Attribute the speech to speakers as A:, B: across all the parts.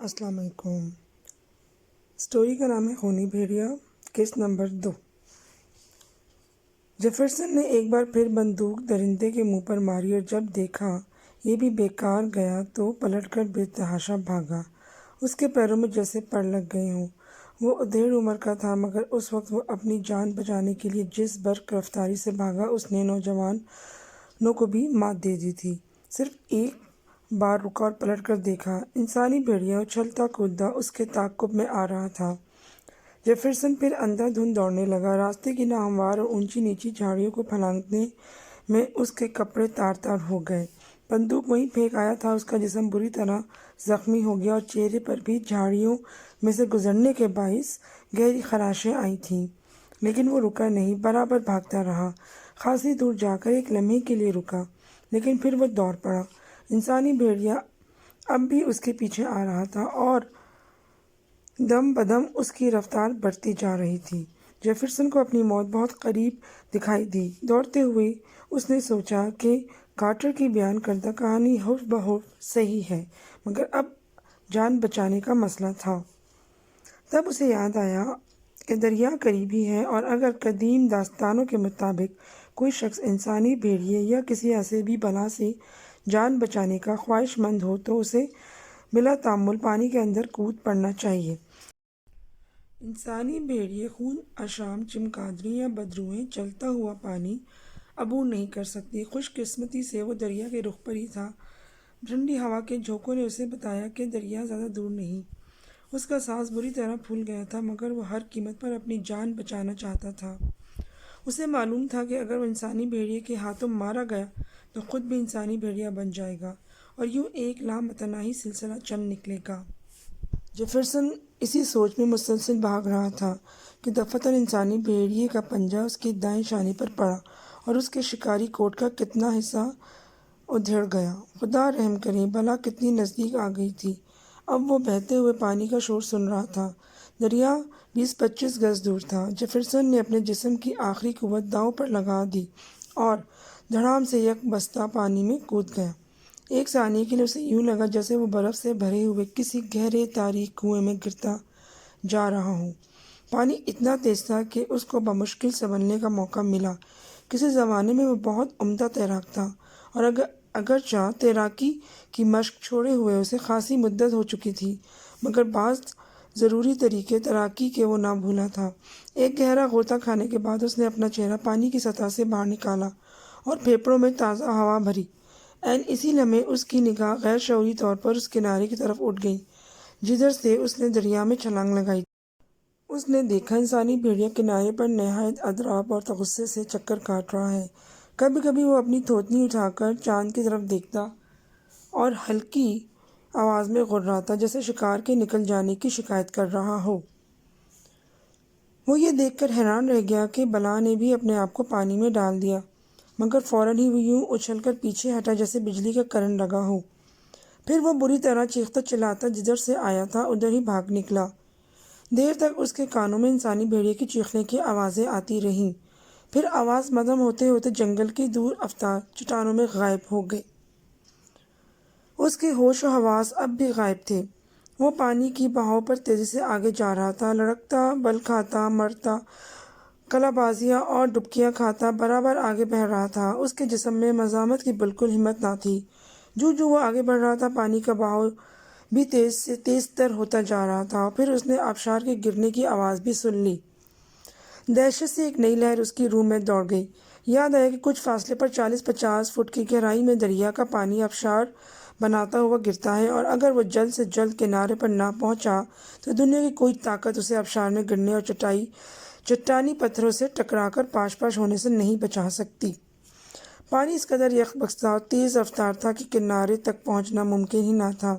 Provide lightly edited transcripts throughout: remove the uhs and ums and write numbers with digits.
A: السلام علیکم۔ اسٹوری کا نام ہے خونی بھیڑیا، قسط نمبر 2۔ جیفرسن نے ایک بار پھر بندوق درندے کے منہ پر ماری اور جب دیکھا یہ بھی بیکار گیا تو پلٹ کر بے تحاشا بھاگا۔ اس کے پیروں میں جیسے پڑ لگ گئے ہوں۔ وہ ادھیڑ عمر کا تھا مگر اس وقت وہ اپنی جان بچانے کے لیے جس برق رفتاری سے بھاگا اس نے نوجوانوں کو بھی مات دے دی تھی۔ صرف ایک بار رکا اور پلٹ کر دیکھا، انسانی بھیڑیا اچھلتا کودتا اس کے تعاقب میں آ رہا تھا۔ جیفرسن پھر اندھا دھند دوڑنے لگا۔ راستے کی ناہموار اور اونچی نیچی جھاڑیوں کو پھلانگنے میں اس کے کپڑے تار تار ہو گئے۔ بندوق وہیں پھینک آیا تھا، اس کا جسم بری طرح زخمی ہو گیا اور چہرے پر بھی جھاڑیوں میں سے گزرنے کے باعث گہری خراشیں آئی تھیں، لیکن وہ رکا نہیں، برابر بھاگتا رہا۔ خاصی دور جا کر ایک لمحے کے لیے رکا، لیکن پھر وہ دوڑ پڑا۔ انسانی بھیڑیا اب بھی اس کے پیچھے آ رہا تھا اور دم بدم اس کی رفتار بڑھتی جا رہی تھی۔ جیفرسن کو اپنی موت بہت قریب دکھائی دی۔ دوڑتے ہوئے اس نے سوچا کہ کارٹر کی بیان کردہ کہانی حرف بحرف صحیح ہے، مگر اب جان بچانے کا مسئلہ تھا۔ تب اسے یاد آیا کہ دریا قریب ہی ہے اور اگر قدیم داستانوں کے مطابق کوئی شخص انسانی بھیڑیے یا کسی ایسے بھی بلا سے جان بچانے کا خواہش مند ہو تو اسے بلا تامل پانی کے اندر کود پڑنا چاہیے۔ انسانی بھیڑیے خون اشام، چمگادڑیں یا بدروئیں چلتا ہوا پانی عبور نہیں کر سکتے۔ خوش قسمتی سے وہ دریا کے رخ پر ہی تھا۔ ٹھنڈی ہوا کے جھونکوں نے اسے بتایا کہ دریا زیادہ دور نہیں۔ اس کا سانس بری طرح پھول گیا تھا مگر وہ ہر قیمت پر اپنی جان بچانا چاہتا تھا۔ اسے معلوم تھا کہ اگر وہ انسانی بھیڑیے کے ہاتھوں مارا گیا تو خود بھی انسانی بھیڑیا بن جائے گا اور یوں ایک لامتناہی سلسلہ چل نکلے گا۔ جیفرسن اسی سوچ میں مسلسل بھاگ رہا تھا کہ دفعتاً انسانی بھیڑیے کا پنجہ اس کے دائیں شانے پر پڑا اور اس کے شکاری کوٹ کا کتنا حصہ ادھیڑ گیا۔ خدا رحم کرے، بلا کتنی نزدیک آ گئی تھی۔ اب وہ بہتے ہوئے پانی کا شور سن رہا تھا۔ دریا 20-25 گز دور تھا۔ جیفرسن نے اپنے جسم کی آخری قوت داؤں پر لگا دی اور دھڑام سے یک بستہ پانی میں کود گیا۔ ایک ثانیے کے لیے اسے یوں لگا جیسے وہ برف سے بھرے ہوئے کسی گہرے تاریک کنویں میں گرتا جا رہا ہو۔ پانی اتنا تیز تھا کہ اس کو بمشکل سنبھلنے کا موقع ملا۔ کسی زمانے میں وہ بہت عمدہ تیراک تھا اور اگرچہ تیراکی کی مشق چھوڑے ہوئے اسے خاصی مدت ہو چکی تھی، مگر بعض ضروری طریقے تیراکی کے وہ نہ بھولا تھا۔ ایک گہرا غوطہ کھانے کے بعد اس نے اپنا چہرہ پانی کی سطح سے باہر نکالا اور پھیپھڑوں میں تازہ ہوا بھری۔ عین اسی لمحے اس کی نگاہ غیر شعوری طور پر اس کنارے کی طرف اٹھ گئی جدھر سے اس نے دریا میں چھلانگ لگائی تھی۔ اس نے دیکھا انسانی بھیڑیا کنارے پر نہایت اضطراب اور غصے سے چکر کاٹ رہا ہے۔ کبھی کبھی وہ اپنی تھوتنی اٹھا کر چاند کی طرف دیکھتا اور ہلکی آواز میں غرراتا جیسے شکار کے نکل جانے کی شکایت کر رہا ہو۔ وہ یہ دیکھ کر حیران رہ گیا کہ بلا نے بھی اپنے آپ کو پانی میں ڈال دیا، مگر فوراً ہی وہ یوں اچھل کر پیچھے ہٹا جیسے بجلی کا کرنٹ لگا ہو۔ پھر وہ بری طرح چیختا چلاتا جدھر سے آیا تھا ادھر ہی بھاگ نکلا۔ دیر تک اس کے کانوں میں انسانی بھیڑیے کی چیخنے کی آوازیں آتی رہیں، پھر آواز مدھم ہوتے ہوتے جنگل کی دور افتاد چٹانوں میں غائب ہو گئی۔ اس کے ہوش و حواس اب بھی غائب تھے۔ وہ پانی کی بہاؤ پر تیزی سے آگے جا رہا تھا، لڑکتا، بل کھاتا، مرتا، قلابازیاں اور ڈبکیاں کھاتا برابر آگے بڑھ رہا تھا۔ اس کے جسم میں مزاحمت کی بالکل ہمت نہ تھی۔ جو وہ آگے بڑھ رہا تھا پانی کا بہاؤ بھی تیز سے تیز تر ہوتا جا رہا تھا اور پھر اس نے آبشار کے گرنے کی آواز بھی سن لی۔ دہشت سے ایک نئی لہر اس کی روح میں دوڑ گئی۔ یاد آیا کہ کچھ فاصلے پر 40-50 فٹ کی گہرائی میں دریا کا پانی آبشار بناتا ہوا گرتا ہے اور اگر وہ جلد سے جلد کنارے پر نہ پہنچا تو دنیا کی کوئی طاقت اسے آبشار میں گرنے اور چٹانی پتھروں سے ٹکرا کر پاش پاش ہونے سے نہیں بچا سکتی۔ پانی اس قدر یک بستہ اور تیز رفتار تھا کہ کنارے تک پہنچنا ممکن ہی نہ تھا۔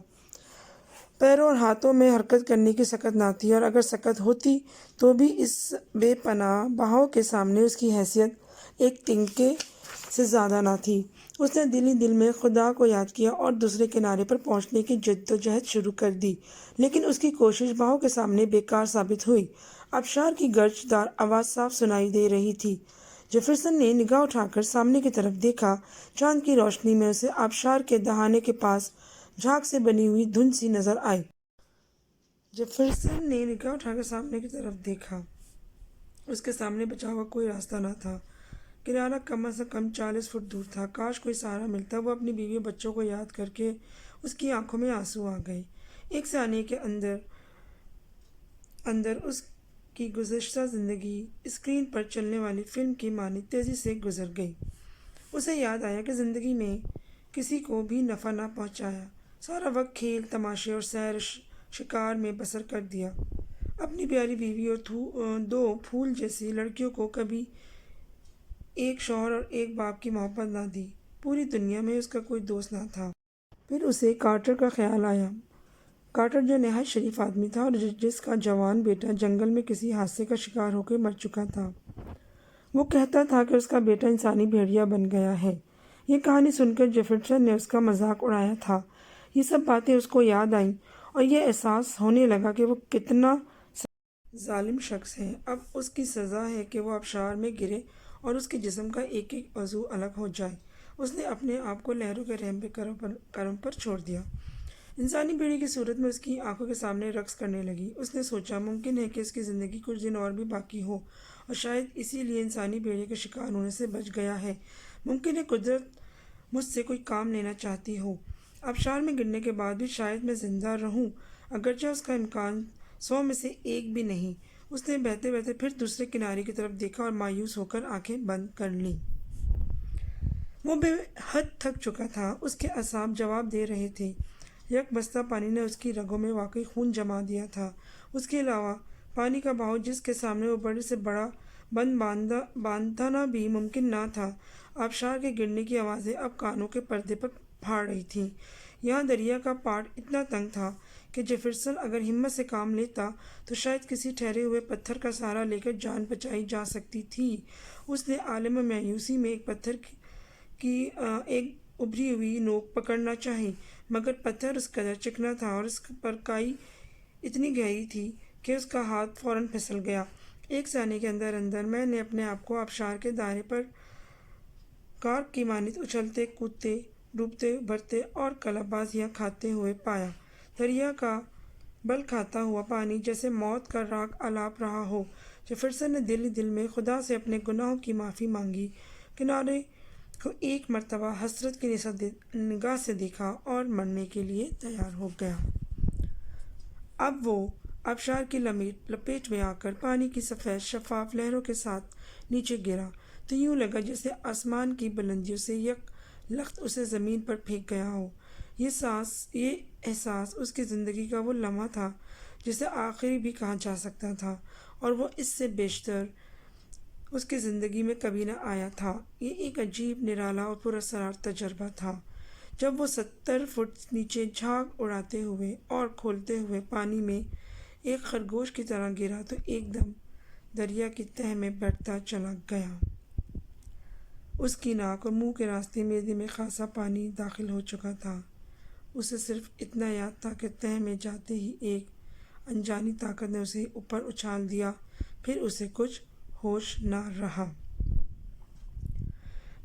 A: پیروں اور ہاتھوں میں حرکت کرنے کی سکت نہ تھی اور اگر سکت ہوتی تو بھی اس بے پناہ بہاؤ کے سامنے اس کی حیثیت ایک تنکے سے زیادہ نہ تھی۔ اس نے دل ہی دل میں خدا کو یاد کیا اور دوسرے کنارے پر پہنچنے کی جدوجہد شروع کر دی، لیکن اس کی کوشش بہاؤ کے سامنے بیکار ثابت ہوئی۔ آبشار کی گرج دار آواز صاف سنائی دے رہی تھی۔ جیفرسن نے نگاہ اٹھا کر سامنے کی طرف دیکھا۔ چاند کی روشنی میں اسے آبشار کے دہانے کے پاس جھاگ سے بنی ہوئی دھند سی نظر آئی۔ جیفرسن نے نگاہ اٹھا کر سامنے کی طرف دیکھا۔ اس کے سامنے بچا ہوا کوئی راستہ نہ تھا۔ کنارہ کم از کم 40 فٹ دور تھا۔ کاش کوئی سہارا ملتا۔ وہ اپنی بیوی اور بچوں کو یاد کر کے اس کی آنکھوں میں آنسو آ گئے۔ ایک ثانیے کے اندر اس کی گزشتہ زندگی اسکرین پر چلنے والی فلم کی مانند تیزی سے گزر گئی۔ اسے یاد آیا کہ زندگی میں کسی کو بھی نفع نہ پہنچایا، سارا وقت کھیل تماشے اور سیر شکار میں بسر کر دیا۔ اپنی پیاری بیوی اور 2 پھول جیسی لڑکیوں کو کبھی ایک شوہر اور ایک باپ کی محبت نہ دی۔ پوری دنیا میں اس کا کوئی دوست نہ تھا۔ پھر اسے کارٹر کا خیال آیا۔ کارٹر جو نہایت شریف آدمی تھا اور جس کا جوان بیٹا جنگل میں کسی حادثے کا شکار ہو کے مر چکا تھا۔ وہ کہتا تھا کہ اس کا بیٹا انسانی بھیڑیا بن گیا ہے۔ یہ کہانی سن کر جیفرسن نے اس کا مذاق اڑایا تھا۔ یہ سب باتیں اس کو یاد آئیں اور یہ احساس ہونے لگا کہ وہ کتنا ظالم شخص ہے۔ اب اس کی سزا ہے کہ وہ آبشار میں گرے اور اس کے جسم کا ایک ایک عضو الگ ہو جائے۔ اس نے اپنے آپ کو لہروں کے رحم کرم پر چھوڑ دیا۔ انسانی بھیڑیے کی صورت میں اس کی آنکھوں کے سامنے رقص کرنے لگی۔ اس نے سوچا ممکن ہے کہ اس کی زندگی کچھ دن اور بھی باقی ہو اور شاید اسی لیے انسانی بھیڑیے کے شکار ہونے سے بچ گیا ہے۔ ممکن ہے قدرت مجھ سے کوئی کام لینا چاہتی ہو۔ آبشار میں گرنے کے بعد بھی شاید میں زندہ رہوں، اگرچہ اس کا امکان 100 میں سے 1 بھی نہیں۔ اس نے بہتے بہتے پھر دوسرے کنارے کی طرف دیکھا اور مایوس ہو کر آنکھیں بند کر لیں۔ وہ بے حد تھک چکا تھا۔ اس کے اعصاب جواب دے رہے تھے۔ یک بستہ پانی نے اس کی رگوں میں واقعی خون جما دیا تھا۔ اس کے علاوہ پانی کا بہاؤ جس کے سامنے وہ بڑے سے بڑا بند باندھنا بھی ممکن نہ تھا۔ آبشار کے گرنے کی آوازیں اب کانوں کے پردے پر پھاڑ رہی تھیں۔ یہاں دریا کا پاٹ اتنا تنگ تھا کہ جیفرسن اگر ہمت سے کام لیتا تو شاید کسی ٹھہرے ہوئے پتھر کا سہارا لے کر جان بچائی جا سکتی تھی۔ اس نے عالم مایوسی میں ایک پتھر کی ایک ابھری ہوئی نوک پکڑنا چاہی، مگر پتھر اس قدر چکنا تھا اور اس پر کائی اتنی گہری تھی کہ اس کا ہاتھ فوراً پھسل گیا۔ ایک ثانیے کے اندر میں نے اپنے آپ کو آبشار کے دائرے پر کارپ کی مانند اچھلتے کودتے، ڈوبتے ابھرتے اور کلب بازیاں کھاتے ہوئے پایا۔ دریا کا بل کھاتا ہوا پانی جیسے موت کا راگ آلاپ رہا ہو۔ جیفرسن نے دل ہی دل میں خدا سے اپنے گناہوں کی معافی مانگی، کنارے کو ایک مرتبہ حسرت کی نگاہ سے دیکھا اور مرنے کے لیے تیار ہو گیا۔ اب وہ آبشار کی لپیٹ میں آ کر پانی کی سفید شفاف لہروں کے ساتھ نیچے گرا تو یوں لگا جیسے آسمان کی بلندیوں سے یک لخت اسے زمین پر پھینک گیا ہو۔ یہ احساس اس کی زندگی کا وہ لمحہ تھا جسے آخری بھی کہا جا سکتا تھا، اور وہ اس سے بیشتر اس کی زندگی میں کبھی نہ آیا تھا۔ یہ ایک عجیب، نرالا اور پراسرار تجربہ تھا۔ جب وہ 70 فٹ نیچے جھاگ اڑاتے ہوئے اور کھولتے ہوئے پانی میں ایک خرگوش کی طرح گرا تو ایک دم دریا کی تہہ میں بیٹھتا چلا گیا۔ اس کی ناک اور منہ کے راستے معدے میں خاصا پانی داخل ہو چکا تھا۔ اسے صرف اتنا یاد تھا کہ تہہ میں جاتے ہی ایک انجانی طاقت نے اسے اوپر اچھال دیا، پھر اسے کچھ ہوش نہ رہا۔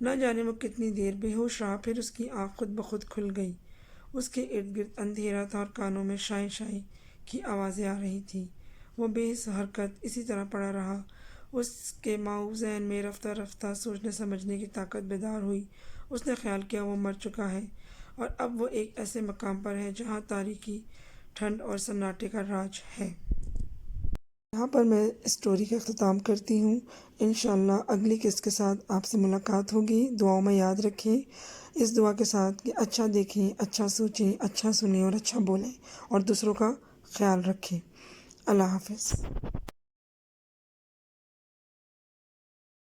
A: نہ جانے وہ کتنی دیر بے ہوش رہا، پھر اس کی آنکھ خود بخود کھل گئی۔ اس کے ارد گرد اندھیرا تھا اور کانوں میں شائیں شائیں کی آوازیں آ رہی تھیں۔ وہ بے حس حرکت اسی طرح پڑا رہا۔ اس کے ماؤ ذہن میں رفتہ رفتہ سوچنے سمجھنے کی طاقت بیدار ہوئی۔ اس نے خیال کیا وہ مر چکا ہے اور اب وہ ایک ایسے مقام پر ہے جہاں تاریکی، ٹھنڈ اور سناٹے کا راج ہے۔ یہاں پر میں اسٹوری کا اختتام کرتی ہوں۔ انشاءاللہ اگلی قسط کے ساتھ آپ سے ملاقات ہوگی۔ دعاؤں میں یاد رکھیں اس دعا کے ساتھ کہ اچھا دیکھیں، اچھا سوچیں، اچھا سنیں اور اچھا بولیں اور دوسروں کا خیال رکھیں۔ اللہ حافظ۔